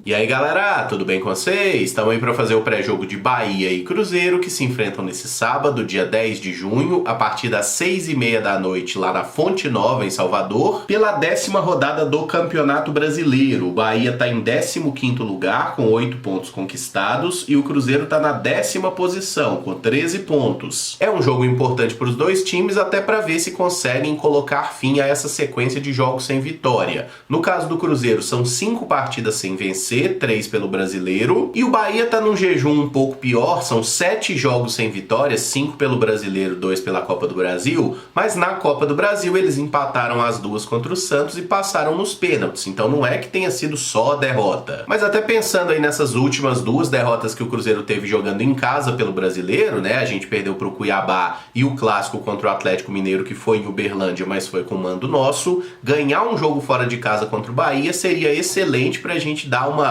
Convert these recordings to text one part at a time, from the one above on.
E aí galera, tudo bem com vocês? Estamos aí para fazer o pré-jogo de Bahia e Cruzeiro, que se enfrentam nesse sábado, dia 10 de junho, a partir das 6h30 da noite, lá na Fonte Nova, em Salvador, pela 10ª rodada do Campeonato Brasileiro. O Bahia está em 15º lugar, com 8 pontos conquistados, e o Cruzeiro está na 10ª posição, com 13 pontos. É um jogo importante para os dois times, até para ver se conseguem colocar fim a essa sequência de jogos sem vitória. No caso do Cruzeiro, são 5 partidas sem vencer, 3 pelo Brasileiro, e o Bahia tá num jejum um pouco pior, são 7 jogos sem vitória, 5 pelo Brasileiro, 2 pela Copa do Brasil, mas na Copa do Brasil eles empataram as 2 contra o Santos e passaram nos pênaltis, então não é que tenha sido só derrota. Mas até pensando aí nessas últimas 2 derrotas que o Cruzeiro teve jogando em casa pelo Brasileiro, né, a gente perdeu pro Cuiabá e o clássico contra o Atlético Mineiro, que foi em Uberlândia, mas foi com mando nosso, ganhar um jogo fora de casa contra o Bahia seria excelente pra gente dar uma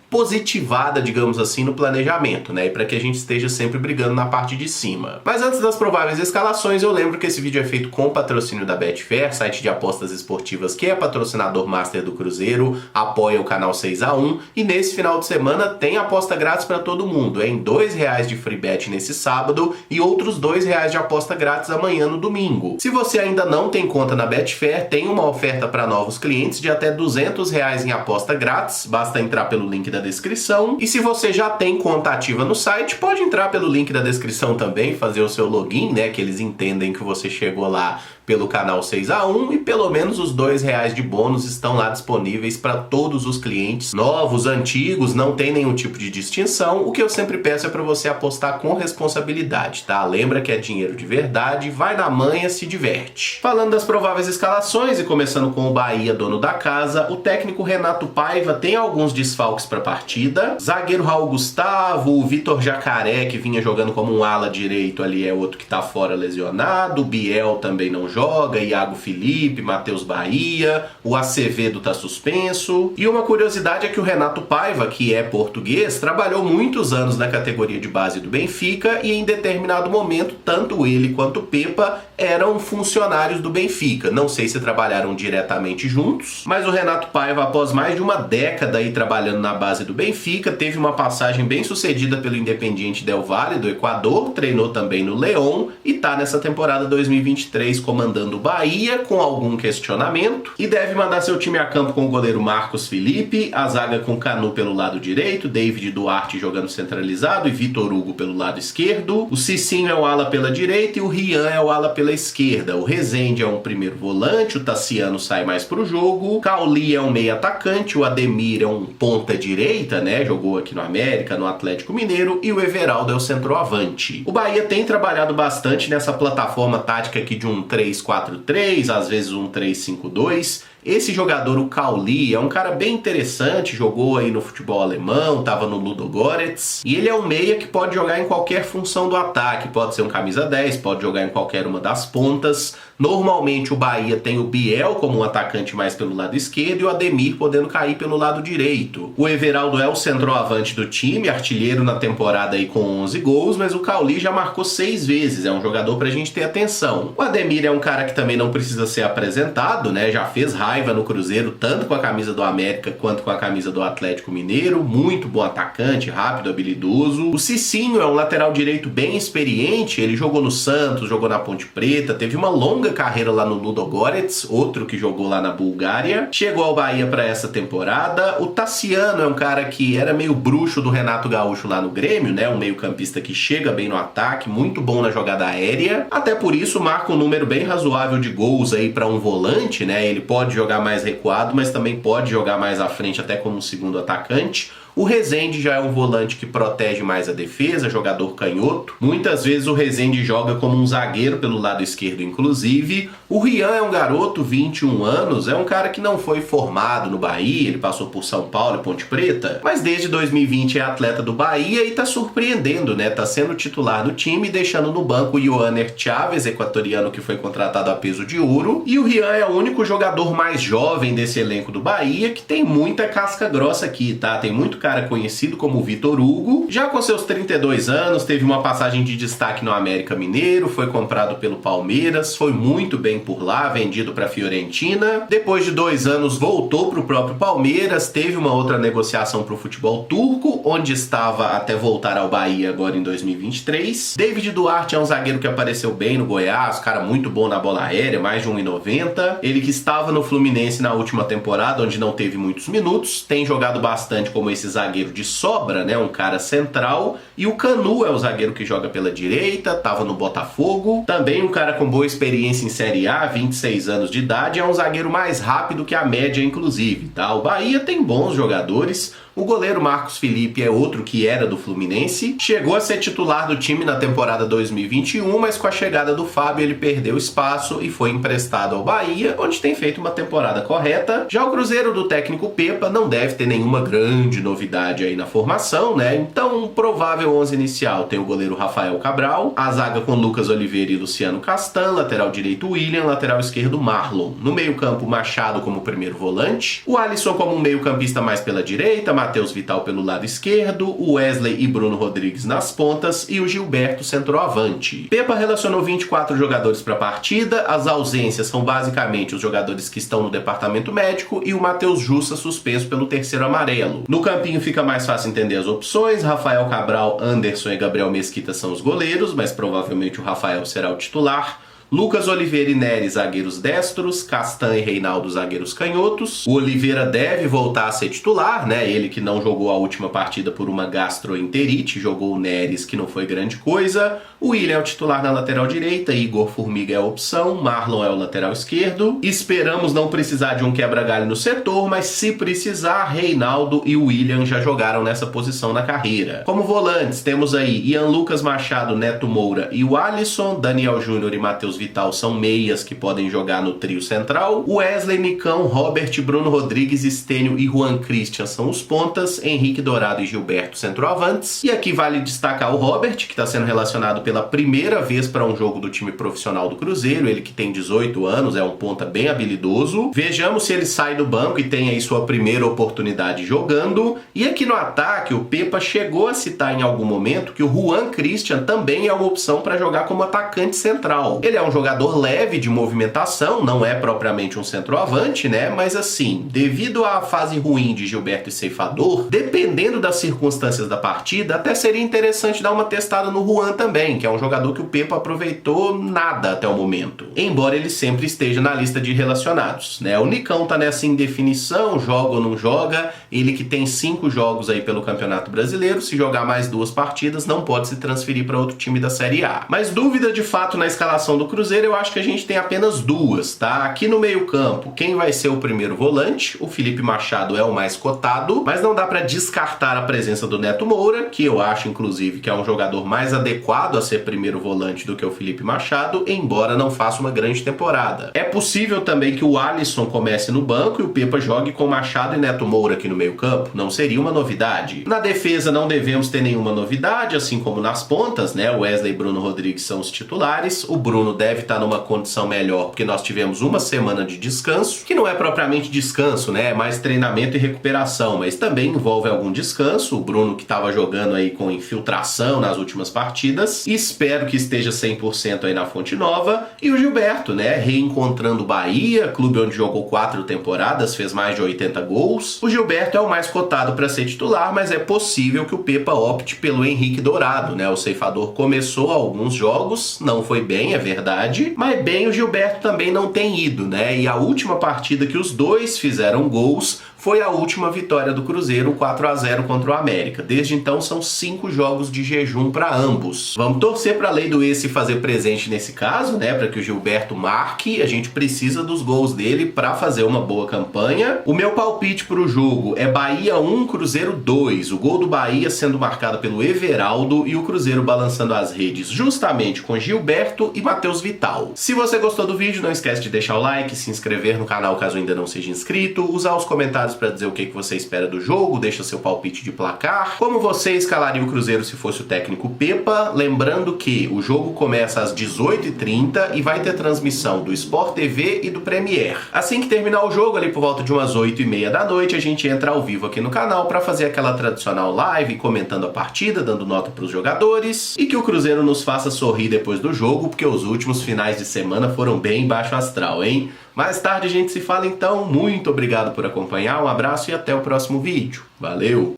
positivada, digamos assim, no planejamento, né? E para que a gente esteja sempre brigando na parte de cima. Mas antes das prováveis escalações, eu lembro que esse vídeo é feito com o patrocínio da Betfair, site de apostas esportivas que é patrocinador master do Cruzeiro, apoia o canal 6x1, e nesse final de semana tem aposta grátis para todo mundo, em R$2 de free bet nesse sábado e outros R$2 de aposta grátis amanhã no domingo. Se você ainda não tem conta na Betfair, tem uma oferta para novos clientes de até R$200 em aposta grátis, basta entrar pelo link da descrição. E se você já tem conta ativa no site, pode entrar pelo link da descrição também, fazer o seu login, né, que eles entendem que você chegou lá pelo canal 6x1, e pelo menos os R$2 de bônus estão lá disponíveis para todos os clientes, novos, antigos, não tem nenhum tipo de distinção. O que eu sempre peço é para você apostar com responsabilidade, tá? Lembra que é dinheiro de verdade, vai na manha, se diverte. Falando das prováveis escalações, e começando com o Bahia, dono da casa, o técnico Renato Paiva tem alguns desfalques para a partida. Zagueiro Raul Gustavo, o Vitor Jacaré, que vinha jogando como um ala direito ali, é outro que tá fora lesionado, o Biel também não joga, Iago Felipe, Matheus Bahia, o Acevedo tá suspenso. E uma curiosidade é que o Renato Paiva, que é português, trabalhou muitos anos na categoria de base do Benfica, e em determinado momento tanto ele quanto o Pepa eram funcionários do Benfica. Não sei se trabalharam diretamente juntos, mas o Renato Paiva, após mais de uma década aí trabalhando na base do Benfica, teve uma passagem bem sucedida pelo Independiente del Valle do Equador, treinou também no León e tá nessa temporada 2023 comandando o Bahia com algum questionamento, e deve mandar seu time a campo com o goleiro Marcos Felipe, a zaga com Canu pelo lado direito, David Duarte jogando centralizado e Vitor Hugo pelo lado esquerdo, o Cicinho é o ala pela direita e o Rian é o ala pela esquerda, o Rezende é um primeiro volante, o Tassiano sai mais pro jogo, o Cauli é um meio atacante, o Ademir é um ponta direita, né, jogou aqui no América, no Atlético Mineiro, e o Everaldo é o centroavante. O Bahia tem trabalhado bastante nessa plataforma tática aqui de um 3-4-3, às vezes um 3-5-2. Esse jogador, o Cauli, é um cara bem interessante, jogou aí no futebol alemão, estava no Ludogorets, e ele é um meia que pode jogar em qualquer função do ataque, pode ser um camisa 10, pode jogar em qualquer uma das pontas. Normalmente o Bahia tem o Biel como um atacante mais pelo lado esquerdo e o Ademir podendo cair pelo lado direito. O Everaldo é o centroavante do time, artilheiro na temporada aí com 11 gols, mas o Cauli já marcou 6 vezes, é um jogador pra gente ter atenção. O Ademir é um cara que também não precisa ser apresentado, né, já fez raiva no Cruzeiro, tanto com a camisa do América quanto com a camisa do Atlético Mineiro, muito bom atacante, rápido, habilidoso. O Cicinho é um lateral direito bem experiente, ele jogou no Santos, jogou na Ponte Preta, teve uma longa carreira lá no Ludogorets, outro que jogou lá na Bulgária, chegou ao Bahia para essa temporada. O Tassiano é um cara que era meio bruxo do Renato Gaúcho lá no Grêmio, né, um meio campista que chega bem no ataque, muito bom na jogada aérea, até por isso marca um número bem razoável de gols aí para um volante, né, ele pode jogar mais recuado, mas também pode jogar mais à frente até como segundo atacante. O Rezende já é um volante que protege mais a defesa, jogador canhoto. Muitas vezes o Rezende joga como um zagueiro pelo lado esquerdo, inclusive. O Rian é um garoto, 21 anos, é um cara que não foi formado no Bahia, ele passou por São Paulo e Ponte Preta, mas desde 2020 é atleta do Bahia e tá surpreendendo, né? Tá sendo titular do time, deixando no banco o Yohanner Chaves, equatoriano que foi contratado a peso de ouro. E o Rian é o único jogador mais jovem desse elenco do Bahia que tem muita casca grossa aqui, tá? Tem muito cara conhecido como Vitor Hugo. Já com seus 32 anos, teve uma passagem de destaque no América Mineiro, foi comprado pelo Palmeiras, foi muito bem por lá, vendido para Fiorentina. Depois de 2 anos voltou para o próprio Palmeiras, teve uma outra negociação para o futebol turco, onde estava até voltar ao Bahia agora em 2023. David Duarte é um zagueiro que apareceu bem no Goiás, cara muito bom na bola aérea, mais de 1,90. Ele que estava no Fluminense na última temporada, onde não teve muitos minutos, tem jogado bastante como esse zagueiro de sobra, né, um cara central. E o Canu é o zagueiro que joga pela direita, estava no Botafogo, também um cara com boa experiência em Série A, 26 anos de idade, é um zagueiro mais rápido que a média inclusive, tá? O Bahia tem bons jogadores. O goleiro Marcos Felipe é outro que era do Fluminense, chegou a ser titular do time na temporada 2021, mas com a chegada do Fábio ele perdeu espaço e foi emprestado ao Bahia, onde tem feito uma temporada correta. Já o Cruzeiro do técnico Pepa não deve ter nenhuma grande novidade aí na formação, né? Então, um provável 11 inicial tem o goleiro Rafael Cabral, a zaga com Lucas Oliveira e Luciano Castan, lateral direito William, lateral esquerdo Marlon. No meio-campo, Machado como primeiro volante, o Alisson como um meio-campista mais pela direita, Matheus Vital pelo lado esquerdo, o Wesley e Bruno Rodrigues nas pontas e o Gilberto centroavante. Pepa relacionou 24 jogadores para a partida, as ausências são basicamente os jogadores que estão no departamento médico e o Matheus Jussa suspenso pelo terceiro amarelo. No campinho fica mais fácil entender as opções, Rafael Cabral, Anderson e Gabriel Mesquita são os goleiros, mas provavelmente o Rafael será o titular. Lucas Oliveira e Nery, zagueiros destros, Castan e Reinaldo, zagueiros canhotos. O Oliveira deve voltar a ser titular, né? Ele que não jogou a última partida por uma gastroenterite, jogou o Neres, que não foi grande coisa. O William é o titular na lateral direita, Igor Formiga é a opção, Marlon é o lateral esquerdo. Esperamos não precisar de um quebra-galho no setor, mas se precisar, Reinaldo e William já jogaram nessa posição na carreira. Como volantes, temos aí Ian Lucas Machado, Neto Moura e o Alisson, Daniel Júnior e Matheus Vital são meias que podem jogar no trio central. Wesley, Nicão, Robert, Bruno Rodrigues, Stênio e Juan Christian são os pontas. Henrique Dourado e Gilberto centroavantes. E aqui vale destacar o Robert, que está sendo relacionado pela primeira vez para um jogo do time profissional do Cruzeiro. Ele que tem 18 anos, é um ponta bem habilidoso. Vejamos se ele sai do banco e tem aí sua primeira oportunidade jogando. E aqui no ataque, o Pepa chegou a citar em algum momento que o Juan Christian também é uma opção para jogar como atacante central. Ele é um jogador leve de movimentação, não é propriamente um centroavante, né? Mas assim, devido à fase ruim de Gilberto e Ceifador, dependendo das circunstâncias da partida, até seria interessante dar uma testada no Juan também, que é um jogador que o Pepa aproveitou nada até o momento. Embora ele sempre esteja na lista de relacionados, né? O Nicão tá nessa indefinição, joga ou não joga, ele que tem 5 jogos aí pelo Campeonato Brasileiro, se jogar mais 2 partidas, não pode se transferir para outro time da Série A. Mas dúvida de fato na escalação do Cruzeiro, eu acho que a gente tem apenas 2, tá? Aqui no meio-campo, quem vai ser o primeiro volante? O Felipe Machado é o mais cotado, mas não dá para descartar a presença do Neto Moura, que eu acho, inclusive, que é um jogador mais adequado a ser primeiro volante do que o Felipe Machado, embora não faça uma grande temporada. É possível também que o Alisson comece no banco e o Pepa jogue com Machado e Neto Moura aqui no meio-campo. Não seria uma novidade. Na defesa não devemos ter nenhuma novidade, assim como nas pontas, né? O Wesley e Bruno Rodrigues são os titulares, o Bruno deve estar numa condição melhor, porque nós tivemos uma semana de descanso, que não é propriamente descanso, né? É mais treinamento e recuperação, mas também envolve algum descanso. O Bruno que estava jogando aí com infiltração nas últimas partidas, espero que esteja 100% aí na Fonte Nova. E o Gilberto, né? Reencontrando o Bahia, clube onde jogou 4 temporadas, fez mais de 80 gols. O Gilberto é o mais cotado para ser titular, mas é possível que o Pepa opte pelo Henrique Dourado, né? O ceifador começou alguns jogos, não foi bem, é verdade, mas bem o Gilberto também não tem ido, né? E a última partida que os dois fizeram gols foi a última vitória do Cruzeiro, 4-0 contra o América. Desde então são 5 jogos de jejum para ambos. Vamos torcer para a lei do ex se fazer presente nesse caso, né? Para que o Gilberto marque. A gente precisa dos gols dele para fazer uma boa campanha. O meu palpite para o jogo é Bahia 1, Cruzeiro 2. O gol do Bahia sendo marcado pelo Everaldo e o Cruzeiro balançando as redes justamente com Gilberto e Matheus vital. Se você gostou do vídeo, não esquece de deixar o like, se inscrever no canal caso ainda não seja inscrito, usar os comentários para dizer o que você espera do jogo, deixa seu palpite de placar, como você escalaria o Cruzeiro se fosse o técnico Pepa, lembrando que o jogo começa às 18h30 e vai ter transmissão do Sport TV e do Premier. Assim que terminar o jogo, ali por volta de umas 8h30 da noite, a gente entra ao vivo aqui no canal para fazer aquela tradicional live, comentando a partida, dando nota para os jogadores, e que o Cruzeiro nos faça sorrir depois do jogo, porque os últimos finais de semana foram bem baixo astral, hein? Mais tarde a gente se fala então, muito obrigado por acompanhar, um abraço e até o próximo vídeo. Valeu!